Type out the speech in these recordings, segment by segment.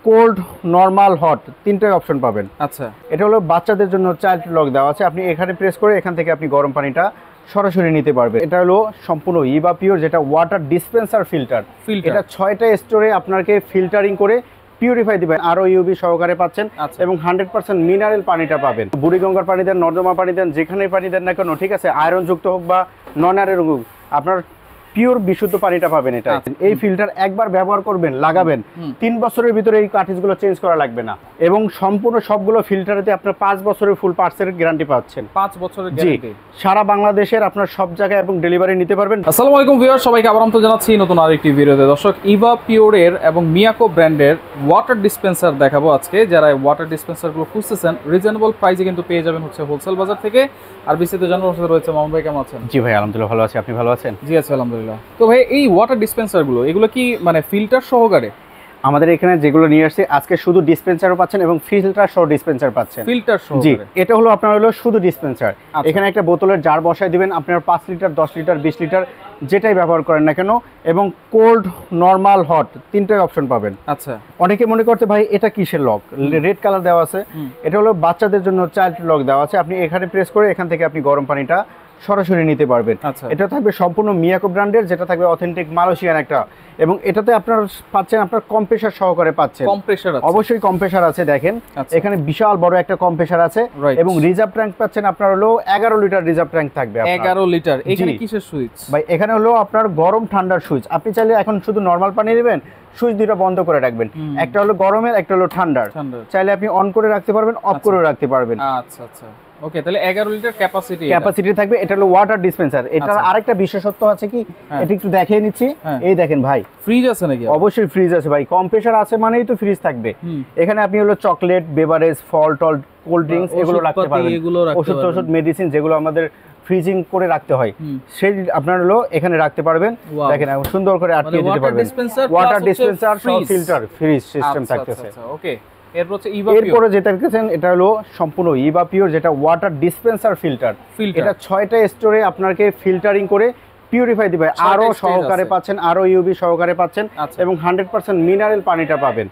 Cold, normal, hot তিনটে option পাবেন। আচ্ছা, এটা হলো বাচ্চাদের জন্য চাইল্ড লক দেওয়া আছে, আপনি এখানে প্রেস করে এখান থেকে আপনি গরম পানিটা সরাসরি নিতে পারবেন। এটা হলো সম্পূর্ণ ইভা পিওর, যেটা ওয়াটার ডিসপেন্সার ফিল্টার। এটা 6টা স্টোরে আপনাকে ফিল্টারিং করে পিউরিফাই দিবেন, আরও ইউবি সহকারে পাচ্ছেন এবং 100% মিনারেল পানিটা পাবেন। বুড়িগঙ্গার পানি দেন, নর্দমা পানি দেন, যেখানে পানি দেন না কেন, ঠিক আছে, আয়রন যুক্ত হোক বা নন আয়রন হোক, আপনার পিওর বিশুদ্ধ পানিটা পাবেন। এটা এই ফিল্টার একবার ব্যবহার করবেন, লাগাবেন, 3 বছরের ভিতরে এই কার্ট্রিজগুলো চেঞ্জ করা লাগবে না এবং সম্পূর্ণ সবগুলো ফিল্টারেতে আপনার 5 বছরের ফুল পার্টসের গ্যারান্টি পাচ্ছেন। 5 বছরের গ্যারান্টি সারা বাংলাদেশের আপনার সব জায়গায় এবং ডেলিভারি নিতে পারবেন। আসসালামু আলাইকুম ভিউয়ার, সবাইকে আবার আমন্ত্রণ জানাচ্ছি নতুন আরেকটি ভিডিওতে। দর্শক, ইভা পিওরের এবং মিয়াকো ব্র্যান্ডের ওয়াটার ডিসপেন্সার দেখাবো আজকে। যারা ওয়াটার ডিসপেন্সারগুলো খুঁজতেছেন রিজনেবল প্রাইসে কিন্তু পেয়ে যাবেন হচ্ছে হোলসেল বাজার থেকে। আর বিস্তারিত জানার সাথে রয়েছে মামুন ভাই। কেমন আছেন? জি ভাই, আলহামদুলিল্লাহ ভালো আছি, আপনি ভালো আছেন? জি আছি আলহামদুলিল্লাহ। তো ভাই, এই ওয়াটার ডিসপেন্সারগুলো এগুলো কি মানে ফিল্টার সহকারে? আমাদের এখানে যেগুলো নিয়ে আসছে আজকে শুধু ডিসপেন্সারও পাচ্ছেন এবং ফিল্টার সহ ডিসপেন্সার পাচ্ছেন। ফিল্টার সহ? জি, এটা হলো আপনার হলো শুধু ডিসপেন্সার। এখানে একটা বোতলের জার বসায় দিবেন, আপনার 5 লিটার, 10 লিটার, 20 লিটার যেটাই ব্যবহার করেন না কেন, এবং কোল্ড, নরমাল, হট তিনটে অপশন পাবেন। আচ্ছা, অনেকে মনে করতে ভাই এটা কিসের লক, রেড কালার দেওয়া আছে, এটা হলো বাচ্চাদের জন্য চাইল্ড লক দেওয়া আছে, আপনি এখানে প্রেস করে এখান থেকে আপনি গরম পানিটা সরাসরি নিতে পারবেন। এটা থাকবে সম্পূর্ণ মিয়াকো ব্র্যান্ডের, যেটা থাকবে অথেন্টিক মালয়েশিয়ান একটা, এবং এটাতে আপনার পাচ্ছেন আপনার কম্প্রেসার সহকারে পাচ্ছেন। কম্প্রেসার আছে? অবশ্যই কম্প্রেসার আছে, দেখেন এখানে বিশাল বড় একটা কম্প্রেসার আছে এবং রিজার্ভ ট্যাঙ্ক পাচ্ছেন আপনার হলো 11 লিটার রিজার্ভ ট্যাঙ্ক থাকবে। 11 লিটার? এখানে কিসের সুইচ ভাই? এখানে হলো আপনার গরম ঠান্ডার সুইচ। আপনি চাইলে এখন শুধু নরমাল পানি নেবেন, সুইচ দুটো বন্ধ করে রাখবেন, একটা হলো গরমের, একটা হলো ঠান্ডার। চাইলে আপনি অন করে রাখতে পারবেন, অফ করে রাখতে পারবেন। আচ্ছা আচ্ছা, ওকে। তাহলে 11 লিটার ক্যাপাসিটি থাকবে। এটা হলো ওয়াটার ডিসপেন্সার। এটার আরেকটা বিশেষত্ব আছে কি, এটা একটু দেখিয়ে নিচ্ছি। এই দেখেন ভাই, ফ্রিজ আছে নাকি? অবশ্যই ফ্রিজ আছে ভাই, কম্প্রেসার আছে মানেই তো ফ্রিজ থাকবে। এখানে আপনি হলো চকলেট, বেভারেজ, ফল টল, কোল্ড ড্রিঙ্কস এগুলো রাখতে পারবেন, ওষুধ মেডিসিন যেগুলো আমাদের ফ্রিজিং করে রাখতে হয় সেই আপনার হলো এখানে রাখতে পারবেন। দেখেন সুন্দর করে আটকে দিতে পারবেন। ওয়াটার ডিসপেন্সার সহ ফিল্টার ফ্রিজ সিস্টেম থাকতেছে। ওকে। এরপরে যেটা দেখছেন এটা হলো সম্পূর্ণ ইভা পিওর, যেটা ওয়াটার ডিসপেন্সার ফিল্টার। এটা 6টা স্টোরে আপনাকে ফিল্টারিং করে পিউরিফাই দিবে, আরো সহকারে পাচ্ছেন, আরো ইউবি সহকারে পাচ্ছেন এবং 100% মিনারেল পানিটা পাবেন।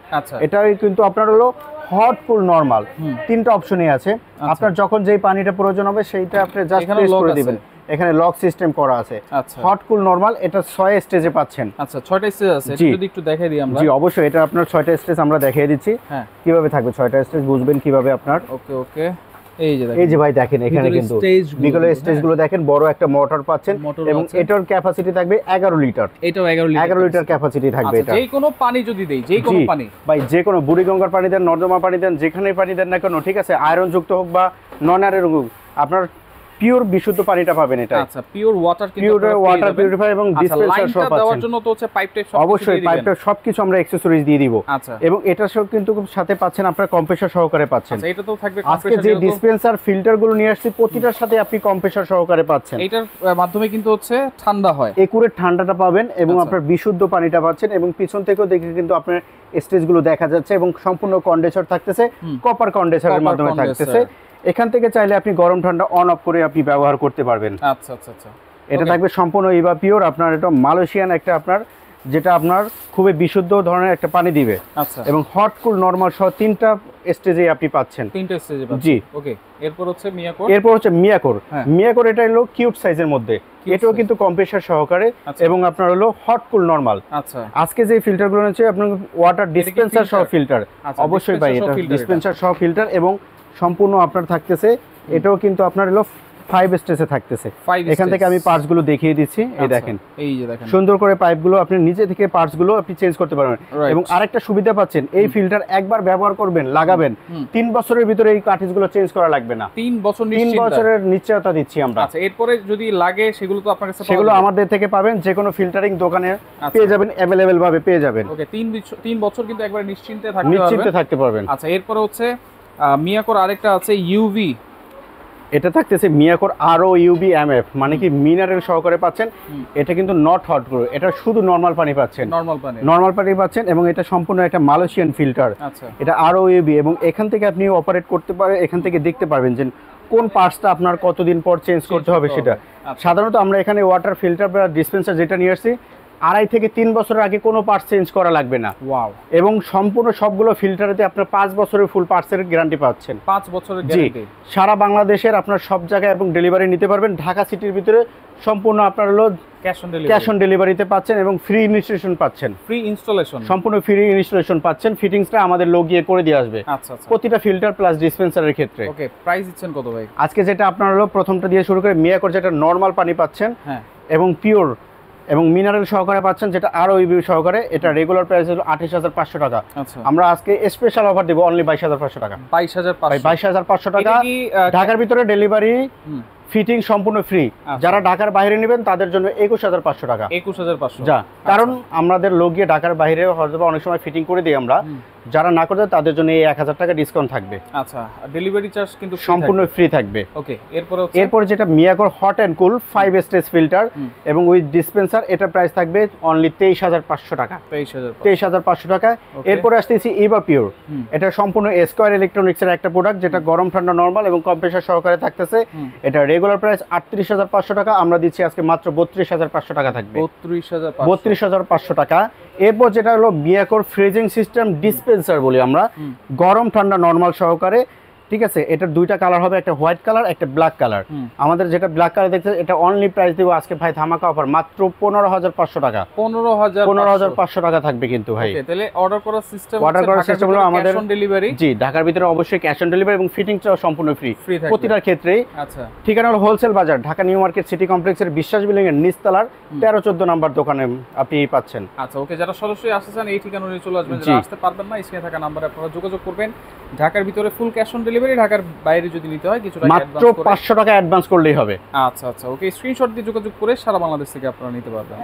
এটাই কিন্তু আপনার হলো হট, কুল, নরমাল তিনটা অপশনই আছে। আপনার যখন যেই পানিটা প্রয়োজন হবে সেইটা আপনি জাস্ট প্রেস করে দিবেন। এখানে লক সিস্টেম করা আছে। হট, কুল, নরমাল এটা 6 স্টেজে পাচ্ছেন। আচ্ছা, 6টা স্টেজ আছে, যদি একটু দেখাই দিই আমরা। জি অবশ্যই, এটা আপনার 6টা স্টেজ আমরা দেখিয়ে দিচ্ছি কিভাবে থাকবে। 6টা স্টেজ বুঝবেন কিভাবে আপনার। ওকে ওকে। এই যে ভাই দেখেন এখানে কিন্তু বিকল স্টেজগুলো দেখেন, বড় একটা মোটর পাচ্ছেন এবং এটার ক্যাপাসিটি থাকবে 11 লিটার। এটাও 11 লিটার ক্যাপাসিটি থাকবে। এটা যে কোনো পানি যদি দেই, যে কোনো পানি ভাই, যে কোনো বুড়িগঙ্গার পানি দেন, নর্দমা পানি দেন, যেখানে পানি দেন না কেন, ঠিক আছে, আয়রন যুক্ত হোক বা নন আয়রন হোক, আপনার পিওর বিশুদ্ধ পানিটা পাবেন। এটা আচ্ছা, pure water, pure water purifier এবং ডিসপেন্সার সহ পাচ্ছেন। দেওয়ার জন্য তো হচ্ছে পাইপ টাইপ সব অবশ্যই পাইপটা সবকিছু আমরা অ্যাকসেসরিজ দিয়ে দিব। আচ্ছা, এবং এটার সব কিন্তু সাথে পাচ্ছেন আপনারা কম্প্রেসার সহকারে পাচ্ছেন। আচ্ছা, এটা তো থাকবে আজকে যে ডিসপেন্সার ফিল্টার গুলো নিয়ে আসছি প্রতিটার সাথে আপনি কম্প্রেসার সহকারে পাচ্ছেন। এটার মাধ্যমে কিন্তু হচ্ছে ঠান্ডা হয়, একুরেট ঠান্ডাটা পাবেন এবং আপনার বিশুদ্ধ পানিটা পাচ্ছেন। এবং পিছন থেকেও দেখে কিন্তু আপনার স্টেজ গুলো দেখা যাচ্ছে এবং সম্পূর্ণ কন্ডেন্সার থাকতেছে, কপার কন্ডেন্সারের মাধ্যমে থাকতেছে। এখান থেকে চাইলে আপনি গরম ঠান্ডা অন অফ করে আপনি ব্যবহার করতে পারবেন। আচ্ছা আচ্ছা আচ্ছা। এটা থাকবে সম্পূর্ণ ইভা পিওর। আপনার এটা মালয়েশিয়ান একটা, আপনার যেটা আপনার খুবই বিশুদ্ধ ধরনের একটা পানি দিবে। আচ্ছা, এবং হট, কুল, নরমাল সহ তিনটা স্টেজে আপনি পাচ্ছেন। 3টা স্টেজে পাচ্ছেন। জি ওকে। এরপর হচ্ছে মিয়াকোর। মিয়াকোর এটা হলো কিউট সাইজের মধ্যে, এটাও কিন্তু কম্প্রেসার সহকারে এবং আপনার হলো হট, কুল, নরমাল। আচ্ছা, আজকে যে ফিল্টারগুলো আছে আপনার ওয়াটার ডিসপেন্সার সহ ফিল্টার। অবশ্যই ভাই, এটা ডিসপেন্সার সহ ফিল্টার এবং সম্পূর্ণ আপনার থাকতেছে। এটাও কিন্তু আপনার হলো 5 স্টেজে থাকতেছে। এখান থেকে আমি পার্টস গুলো দেখিয়ে দিচ্ছি। এই দেখেন, এই যে দেখেন সুন্দর করে পাইপ গুলো আপনি নিজে থেকে পার্টস গুলো আপনি চেঞ্জ করতে পারবেন। এবং আরেকটা সুবিধা পাচ্ছেন, এই ফিল্টার একবার ব্যবহার করবেন, লাগাবেন, 3 বছরের ভিতরে এই কার্ট্রিজ গুলো চেঞ্জ করা লাগবে না। 3 বছর? 3 বছরের নিশ্চয়তা দিচ্ছি আমরা। আচ্ছা, এরপরে যদি লাগে সেগুলো তো আপনার কাছে সেগুলো আমাদের থেকে পাবেন, যে কোনো ফিল্টারিং দোকানে পেয়ে যাবেন, अवेलेबल ভাবে পেয়ে যাবেন। ওকে, 3 বছর কিন্তু একবারে নিশ্চিন্তে থাকতে পারবেন। আচ্ছা, এরপরে হচ্ছে মিয়াকোর আরেকটা আছে ইউভি। এটা থাকতেছে মিয়াকোর আরও ইউবি এমএফ, মানে কি মিনারেল সহকারে পাচ্ছেন। এটা কিন্তু নট হট করে, এটা শুধু নরমাল পানি পাচ্ছেন, নরমাল পানি পাচ্ছেন এবং এটা সম্পূর্ণ একটা মালয়েশিয়ান ফিল্টার। এটা আরও ইউবি এবং এখান থেকে আপনি অপারেট করতে পারেন, এখান থেকে দেখতে পারবেন যে কোন পার্টসটা আপনার কতদিন পর চেঞ্জ করতে হবে সেটা। সাধারণত আমরা এখানে ওয়াটার ফিল্টার বা ডিসপেন্সার যেটা নিয়ে আসছি 2.5 থেকে 3 বছরের আগে কোনো পার্টস চেঞ্জ করা লাগবে না। ওয়াও। এবং সম্পূর্ণ সবগুলো ফিল্টারেতে আপনার 5 বছরের ফুল পার্টসের গ্যারান্টি পাচ্ছেন। 5 বছরের জি, গ্যারান্টি। সারা বাংলাদেশের আপনার সব জায়গায় এবং ডেলিভারি নিতে পারবেন। ঢাকা সিটির ভিতরে সম্পূর্ণ আপনার হলো ক্যাশ অন ডেলিভারিতে পাচ্ছেন এবং ফ্রি ইনস্টলেশন পাচ্ছেন। ফ্রি ইনস্টলেশন, সম্পূর্ণ ফ্রি ইনস্টলেশন পাচ্ছেন। ফিটিংসটা আমাদের লোক গিয়ে করে দিয়ে আসবে আচ্ছা আচ্ছা। প্রতিটা ফিল্টার প্লাস ডিসপেন্সারের ক্ষেত্রে। ওকে, প্রাইস দিচ্ছেন কত ভাই? আজকে যেটা আপনার হলো প্রথমটা দিয়ে শুরু করে মিয়াকোর যেটা নরমাল পানি পাচ্ছেন হ্যাঁ, এবং পিওর এবং মিনারেল সহকারে পাচ্ছেন, যেটা আরও ইবি সহকারে, এটা রেগুলার প্রাইস হলো 28,500 টাকা। আচ্ছা, আমরা আজকে স্পেশাল অফার দেবো অনলি 22,500 টাকা। 22,500। 22,500 টাকা। এটা কি ঢাকার ভিতরে ডেলিভারি হুম, ফিটিং সম্পূর্ণ ফ্রি। যারা ঢাকার বাইরে নেবেন তাদের জন্য 21,500 টাকা। 21,500 যা, কারণ আমাদের লোক গিয়ে ঢাকার বাইরে হয়তো অনেক সময় ফিটিং করে দিই আমরা, যারা না করতে তাদের জন্য এই 1,000 টাকা ডিসকাউন্ট থাকবে। আচ্ছা, ডেলিভারি চার্জ কিন্তু সম্পূর্ণ ফ্রি থাকবে। ওকে, এরপরে যেটা মিয়াকোর hot and cool 5 stage filter এবং উইথ ডিসপেন্সার, এটা প্রাইস থাকবে অনলি 23,500 টাকা। 23,500 টাকা। এরপরে আসতেছি ইভা পিওর। এটা সম্পূর্ণ স্কয়ার ইলেকট্রনিক্সের একটা প্রোডাক্ট, যেটা গরম ঠান্ডা নরমাল এবং কম্প্রেসার সহকারে থাকতেছে। এটা রেগুলার প্রাইস 38,500 টাকা, আমরা দিচ্ছি আজকে মাত্র 32,500 টাকা থাকবে। 32,500 টাকা। এরপর যেটা হলো মিয়াকোর ফ্রিজিং সিস্টেম ডিসপেন্সার বলি আমরা, গরম ঠান্ডা নরমাল সহকারে, ঠিক আছে। এটার দুইটা কালার হবে, একটা হোয়াইট কালার, একটা ব্ল্যাক কালার। আমাদের যেটা ব্ল্যাক কালার দেখতে, এটা অনলি প্রাইস দিব আজকে ভাই ধামাকা অফার মাত্র 15,500 টাকা। 15,500 টাকা থাকবে কিন্তু ভাই। তাহলে অর্ডার করার সিস্টেম হলো আমাদের ডেলিভারি। জি, ঢাকার ভিতরে অবশ্যই ক্যাশ অন ডেলিভারি এবং ফিটিংসটাও সম্পূর্ণ ফ্রি থাকবে প্রতিটার ক্ষেত্রেই। আচ্ছা, ঠিকানা হলো হোলসেল বাজার, ঢাকা নিউ মার্কেট সিটি কমপ্লেক্সের বিশ্বাস বিল্ডিং এর নিচতলার 13-14 নাম্বার দোকানে আপনি পাচ্ছেন। আচ্ছা, ওকে, যারা সরাসরি আসছেন এই ঠিকানা নিয়ে চলে আসবেন, যারা আসতে পারবেন না স্ক্রিনে থাকা নাম্বারে আপনারা যোগাযোগ করবেন। ঢাকার ভিতরে ফুল ক্যাশ অন ডেলিভারি, ঢাকার বাইরে যদি নিতে হয় কিছু টাকা মাত্র 500 টাকা অ্যাডভান্স করলেই হবে। আচ্ছা আচ্ছা, ওকে, স্ক্রিনশট দিয়ে যোগাযোগ করে সারা বাংলাদেশ থেকে আপনারা নিতে পারবেন।